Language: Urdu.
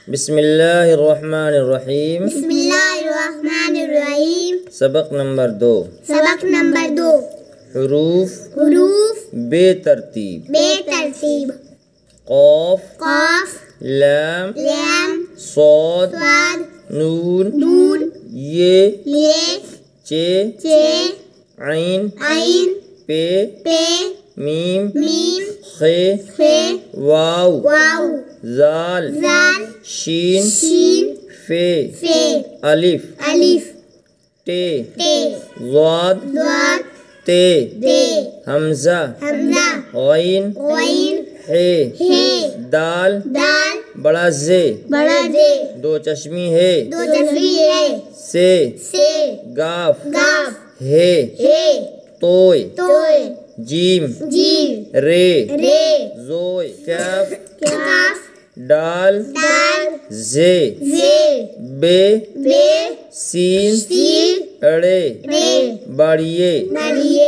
بسم اللہ الرحمن الرحیم. بسم اللہ الرحمن الرحیم. سبق نمبر 2. سبق نمبر 2. حروف حروف بے ترتیب. بے ترتیب. قاف، قاف، لام، لام، صاد، صاد، نون، نون، یہ، چے، عین، عین، پے، پے، میم، میم، خے، خے، واو، واو، زال، زال، شین، شین، فے، فے، الف، الف، ٹے، ٹے، ضاد، ضاد، تے، تے، حمزہ، حمزہ، غین، غین، ہے، ہے، دال، دال، بڑا زے، بڑا زے، دو چشمی ہے، دو چشمی ہے، سے، سے، گاف، گاف، ہے، ہے، توئے، توئے، جیم، جیم، رے، رے، زوئے، کاف، کاف، ڈال، دال، زے، زے، بے، بے، سین، سین، اڑے، رے، باڑیے، بڑیے،